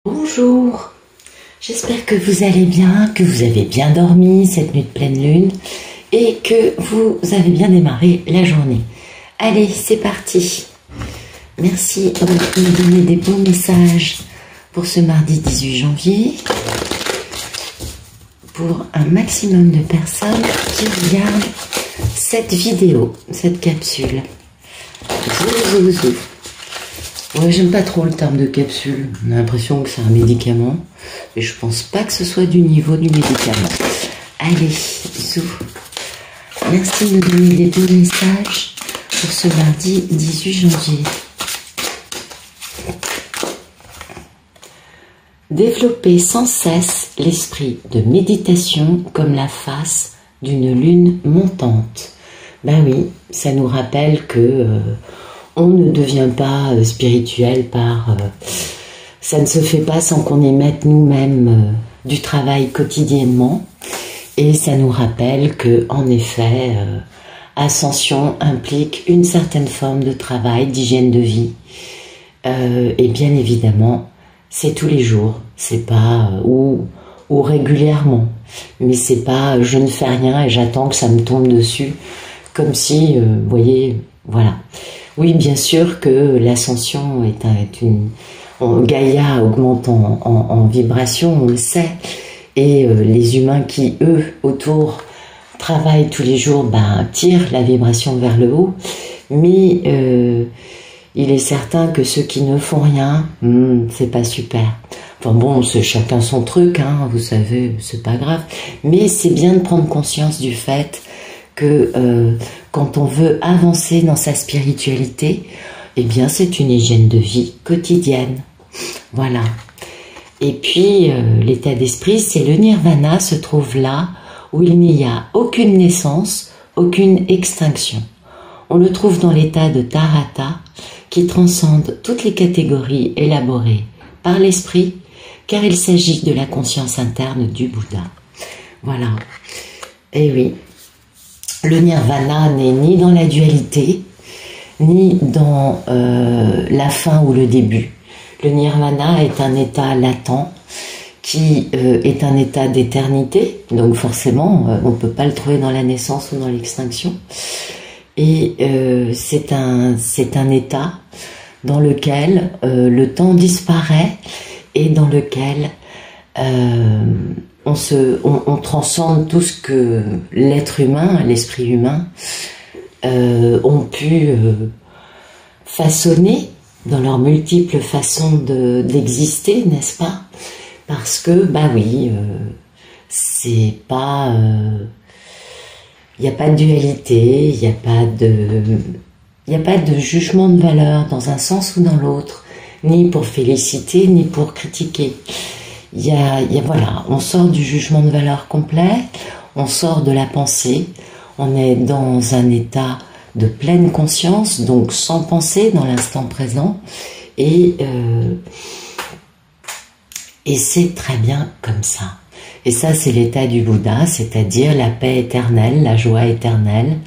Bonjour, j'espère que vous allez bien, que vous avez bien dormi cette nuit de pleine lune et que vous avez bien démarré la journée. Allez, c'est parti. Merci de me donner des bons messages pour ce mardi 18 janvier. Pour un maximum de personnes qui regardent cette vidéo, cette capsule. Zou. Ouais, j'aime pas trop le terme de capsule. On a l'impression que c'est un médicament. Et je pense pas que ce soit du niveau du médicament. Allez, zou. Merci de me donner des bons messages pour ce mardi 18 janvier. Développer sans cesse l'esprit de méditation comme la face d'une lune montante. Ben oui, ça nous rappelle que on ne devient pas spirituel par... ça ne se fait pas sans qu'on y mette nous-mêmes du travail quotidiennement. Et ça nous rappelle que, en effet, ascension implique une certaine forme de travail, d'hygiène de vie. Et bien évidemment, c'est tous les jours, c'est pas... ou régulièrement. Mais c'est pas je ne fais rien et j'attends que ça me tombe dessus. Comme si, vous voyez, voilà. Oui, bien sûr que l'ascension est une... Gaïa augmente en vibration, on le sait. Et les humains qui, eux, autour, travaillent tous les jours, ben, tirent la vibration vers le haut. Mais il est certain que ceux qui ne font rien, c'est pas super. Enfin bon, c'est chacun son truc, hein, vous savez, c'est pas grave. Mais c'est bien de prendre conscience du fait que quand on veut avancer dans sa spiritualité, eh bien c'est une hygiène de vie quotidienne. Voilà. Et puis l'état d'esprit, c'est le nirvana, se trouve là où il n'y a aucune naissance, aucune extinction. On le trouve dans l'état de Tarata, qui transcende toutes les catégories élaborées par l'esprit, car il s'agit de la conscience interne du Bouddha. Voilà. Et oui. Le nirvana n'est ni dans la dualité, ni dans la fin ou le début. Le nirvana est un état latent qui est un état d'éternité, donc forcément on ne peut pas le trouver dans la naissance ou dans l'extinction. Et c'est un état dans lequel le temps disparaît et dans lequel on transcende tout ce que l'être humain, l'esprit humain, ont pu façonner dans leurs multiples façons d'exister, n'est-ce pas? Parce que, bah oui, c'est pas... il n'y a pas de dualité, il n'y a pas de jugement de valeur dans un sens ou dans l'autre, ni pour féliciter, ni pour critiquer. Voilà, on sort du jugement de valeur complet, on sort de la pensée, on est dans un état de pleine conscience, donc sans penser dans l'instant présent, et c'est très bien comme ça. Et ça, c'est l'état du Bouddha, c'est-à-dire la paix éternelle, la joie éternelle,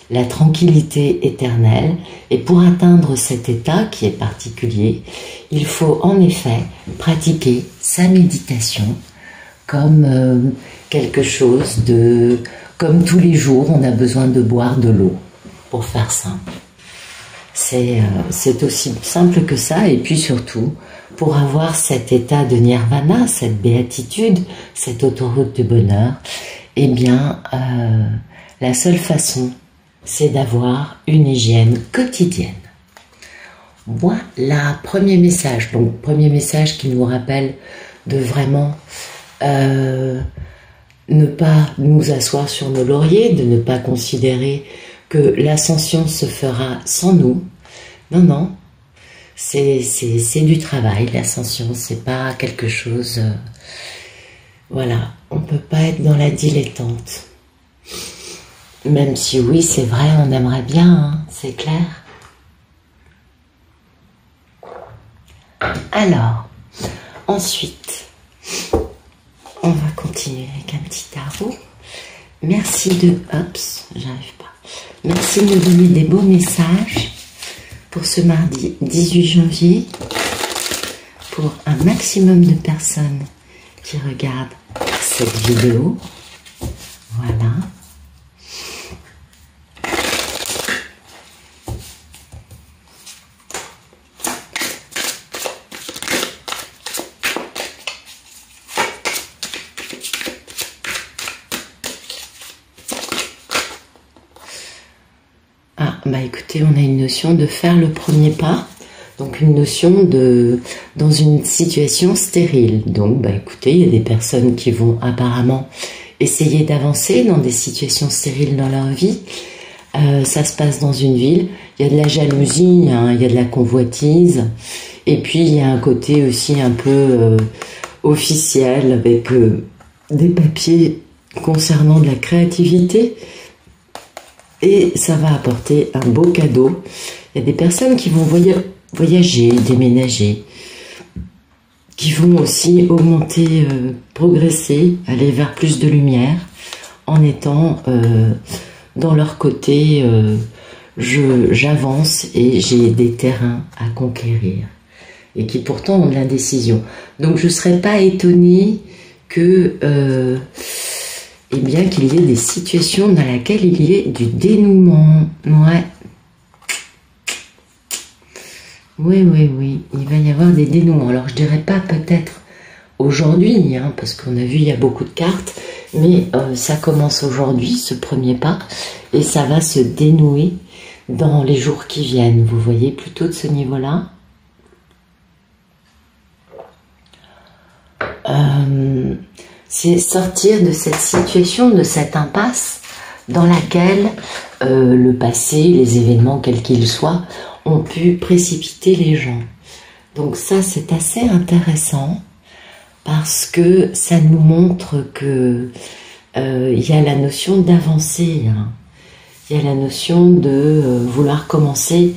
la tranquillité éternelle. Et pour atteindre cet état qui est particulier, il faut en effet pratiquer sa méditation comme quelque chose de... Comme tous les jours, on a besoin de boire de l'eau, pour faire simple. C'est aussi simple que ça, et puis surtout, pour avoir cet état de nirvana, cette béatitude, cette autoroute du bonheur, eh bien, la seule façon, c'est d'avoir une hygiène quotidienne. Voilà, premier message. Donc, premier message qui nous rappelle de vraiment ne pas nous asseoir sur nos lauriers, de ne pas considérer que l'ascension se fera sans nous. Non, non, c'est du travail, l'ascension, c'est pas quelque chose... voilà, on peut pas être dans la dilettante. Même si oui, c'est vrai, on aimerait bien, hein, c'est clair. Alors, ensuite, on va continuer avec un petit tarot. Merci de... Oups, j'arrive pas. Merci de me donner des beaux messages pour ce mardi 18 janvier. pour un maximum de personnes qui regardent cette vidéo. Voilà. Ah, bah écoutez, on a une notion de faire le premier pas. Donc une notion de dans une situation stérile. Donc bah écoutez, il y a des personnes qui vont apparemment essayer d'avancer dans des situations stériles dans leur vie. Ça se passe dans une ville. Il y a de la jalousie, hein, il y a de la convoitise. Et puis il y a un côté aussi un peu officiel avec des papiers concernant de la créativité. Et ça va apporter un beau cadeau. Il y a des personnes qui vont voyager, déménager, qui vont aussi augmenter, progresser, aller vers plus de lumière, en étant dans leur côté, j'avance et j'ai des terrains à conquérir, et qui pourtant ont de l'indécision. Donc je ne serais pas étonnée que, eh bien, qu'il y ait des situations dans lesquelles il y ait du dénouement. Ouais. Oui, il va y avoir des dénouements. Alors, je dirais pas peut-être aujourd'hui, hein, parce qu'on a vu, il y a beaucoup de cartes, mais ça commence aujourd'hui, ce premier pas, et ça va se dénouer dans les jours qui viennent. Vous voyez, plutôt de ce niveau-là. C'est sortir de cette situation, de cette impasse dans laquelle le passé, les événements, quels qu'ils soient, ont pu précipiter les gens. Donc ça, c'est assez intéressant parce que ça nous montre que y a la notion d'avancer, hein. Il y a la notion de vouloir commencer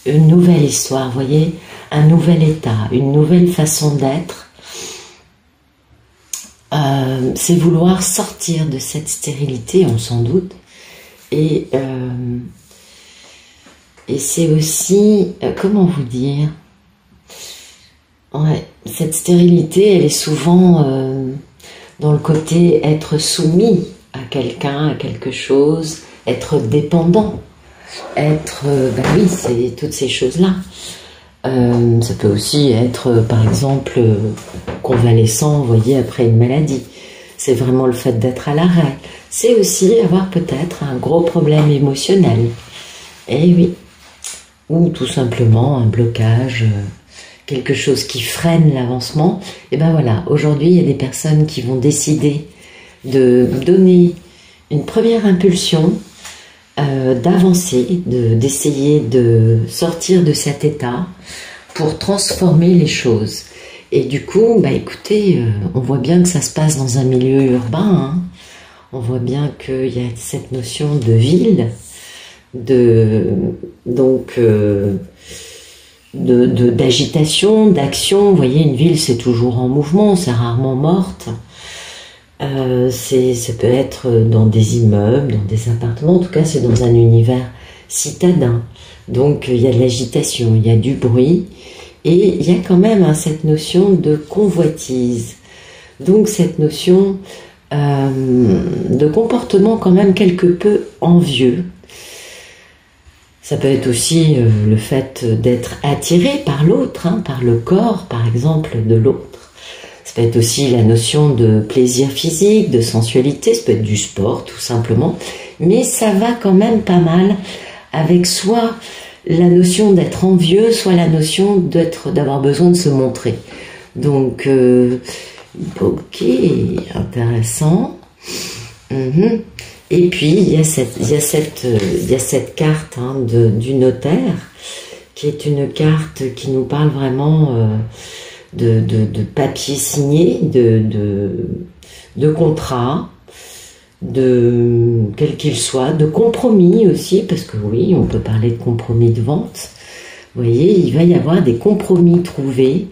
une nouvelle histoire, vous voyez, un nouvel état, une nouvelle façon d'être. C'est vouloir sortir de cette stérilité, on s'en doute, et c'est aussi, comment vous dire, ouais, cette stérilité, elle est souvent dans le côté être soumis à quelqu'un, à quelque chose, être dépendant, être, ben oui, c'est toutes ces choses-là. Ça peut aussi être, par exemple, convalescent, vous voyez, après une maladie. C'est vraiment le fait d'être à l'arrêt. C'est aussi avoir peut-être un gros problème émotionnel. Eh oui. Ou tout simplement un blocage, quelque chose qui freine l'avancement. Et ben voilà, aujourd'hui, il y a des personnes qui vont décider de donner une première impulsion, d'avancer, d'essayer de sortir de cet état pour transformer les choses. Et du coup, bah écoutez, on voit bien que ça se passe dans un milieu urbain, hein. On voit bien qu'il y a cette notion de ville, d'agitation, d'action. Vous voyez, une ville, c'est toujours en mouvement, c'est rarement morte. Ça peut être dans des immeubles, dans des appartements, en tout cas c'est dans un univers citadin. Donc il y a de l'agitation, il y a du bruit, et il y a quand même cette notion de convoitise. Donc cette notion de comportement quand même quelque peu envieux. Ça peut être aussi le fait d'être attiré par l'autre, hein, par le corps par exemple de l'autre. Ça peut être aussi la notion de plaisir physique, de sensualité, ça peut être du sport tout simplement, mais ça va quand même pas mal avec soit la notion d'être envieux, soit la notion d'avoir besoin de se montrer. Donc, ok, intéressant. Et puis, il y a cette carte, hein, du notaire, qui est une carte qui nous parle vraiment de papier signé, de contrat, quel qu'il soit, de compromis aussi, parce que oui, on peut parler de compromis de vente. Vous voyez, il va y avoir des compromis trouvés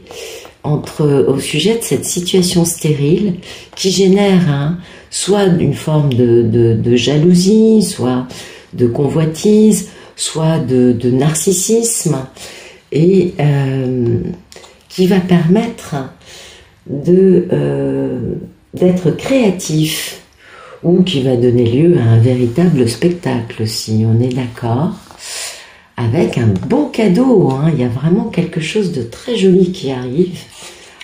au sujet de cette situation stérile qui génère soit une forme de jalousie, soit de convoitise, soit de narcissisme. Et qui va permettre d'être créatif, ou qui va donner lieu à un véritable spectacle, si on est d'accord, avec un beau cadeau, hein. Il y a vraiment quelque chose de très joli qui arrive.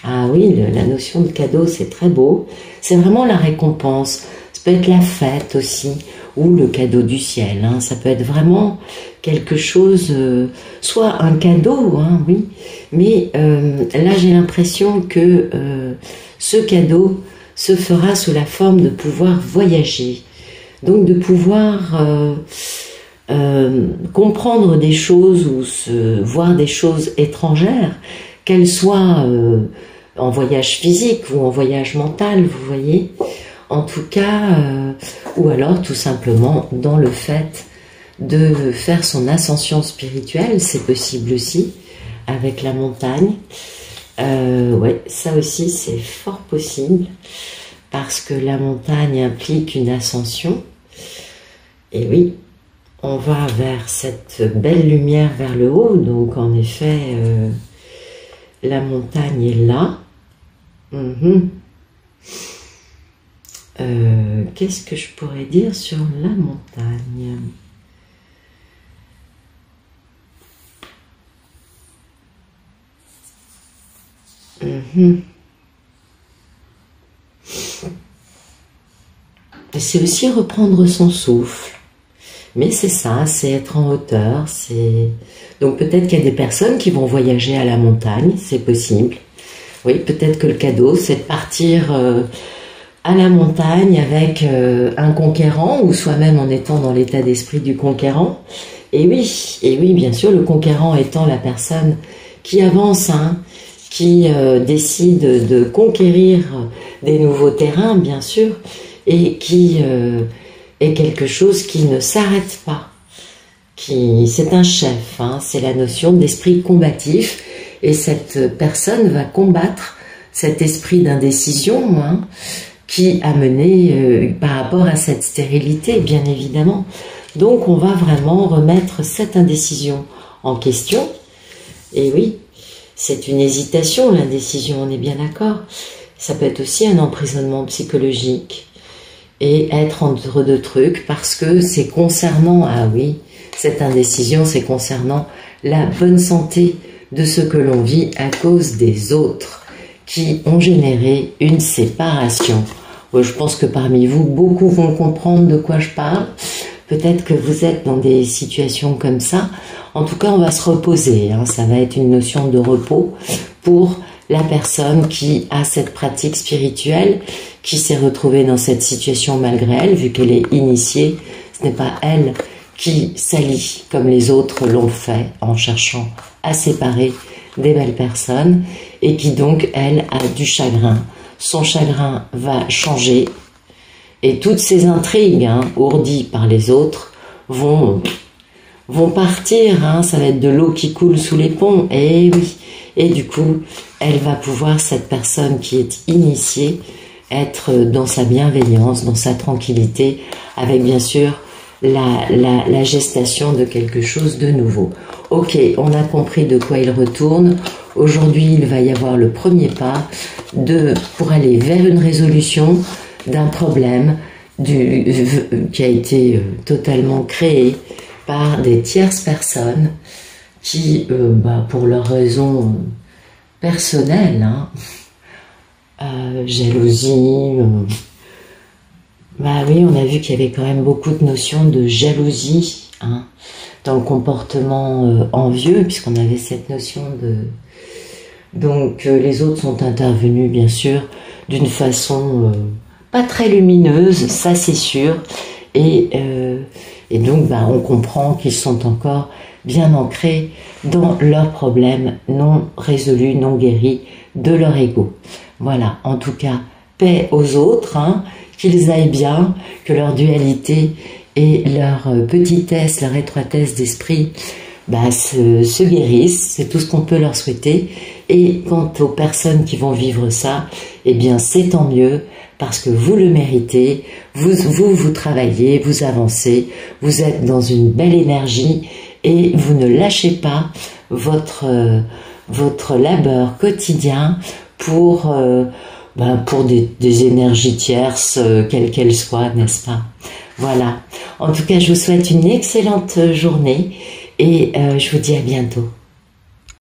Ah oui, la notion de cadeau, c'est très beau. C'est vraiment la récompense. Ça peut être la fête aussi, ou le cadeau du ciel, hein. Ça peut être vraiment quelque chose, soit un cadeau, hein, oui, mais là j'ai l'impression que ce cadeau se fera sous la forme de pouvoir voyager, donc de pouvoir comprendre des choses ou voir des choses étrangères, qu'elles soient en voyage physique ou en voyage mental, vous voyez, en tout cas, ou alors tout simplement dans le fait de faire son ascension spirituelle, c'est possible aussi, avec la montagne. Ouais, ça aussi c'est fort possible, parce que la montagne implique une ascension, et oui, on va vers cette belle lumière vers le haut, donc en effet, la montagne est là. Qu'est-ce que je pourrais dire sur la montagne ? C'est aussi reprendre son souffle. Mais c'est ça, c'est être en hauteur. Donc peut-être qu'il y a des personnes qui vont voyager à la montagne, c'est possible. Oui, peut-être que le cadeau, c'est de partir à la montagne avec un conquérant, ou soi-même en étant dans l'état d'esprit du conquérant. Et oui, bien sûr, le conquérant étant la personne qui avance, hein, qui décide de conquérir des nouveaux terrains, bien sûr, et qui est quelque chose qui ne s'arrête pas. C'est un chef, hein, c'est la notion d'esprit combatif, et cette personne va combattre cet esprit d'indécision, hein, qui a mené par rapport à cette stérilité, bien évidemment. Donc on va vraiment remettre cette indécision en question, et oui, c'est une hésitation, l'indécision, on est bien d'accord. Ça peut être aussi un emprisonnement psychologique, et être entre deux trucs, parce que c'est concernant, ah oui, cette indécision, c'est concernant la bonne santé de ce que l'on vit à cause des autres qui ont généré une séparation. Je pense que parmi vous, beaucoup vont comprendre de quoi je parle. Peut-être que vous êtes dans des situations comme ça. En tout cas, on va se reposer, hein. Ça va être une notion de repos pour la personne qui a cette pratique spirituelle, qui s'est retrouvée dans cette situation malgré elle, vu qu'elle est initiée. Ce n'est pas elle qui s'allie comme les autres l'ont fait en cherchant à séparer des belles personnes, et qui donc, elle, a du chagrin. Son chagrin va changer, et toutes ces intrigues, hein, ourdies par les autres vont partir, hein. Ça va être de l'eau qui coule sous les ponts, et oui, et du coup elle va pouvoir, cette personne qui est initiée, être dans sa bienveillance, dans sa tranquillité, avec bien sûr la gestation de quelque chose de nouveau. Ok, on a compris de quoi il retourne. Aujourd'hui, il va y avoir le premier pas pour aller vers une résolution d'un problème qui a été totalement créé par des tierces personnes qui, pour leurs raisons personnelles, hein, jalousie, oui, on a vu qu'il y avait quand même beaucoup de notions de jalousie, hein, dans le comportement envieux, puisqu'on avait cette notion de... Donc les autres sont intervenus, bien sûr, d'une façon pas très lumineuse, ça c'est sûr, et donc on comprend qu'ils sont encore bien ancrés dans leurs problèmes non résolus, non guéris de leur ego. Voilà, en tout cas, paix aux autres, hein, qu'ils aillent bien, que leur dualité et leur petitesse, leur étroitesse d'esprit se guérissent, c'est tout ce qu'on peut leur souhaiter. Et quant aux personnes qui vont vivre ça, eh bien c'est tant mieux, parce que vous le méritez, vous travaillez, vous avancez, vous êtes dans une belle énergie, et vous ne lâchez pas votre votre labeur quotidien pour des énergies tierces, quelles qu'elles soient, n'est-ce pas? Voilà. En tout cas, je vous souhaite une excellente journée et je vous dis à bientôt.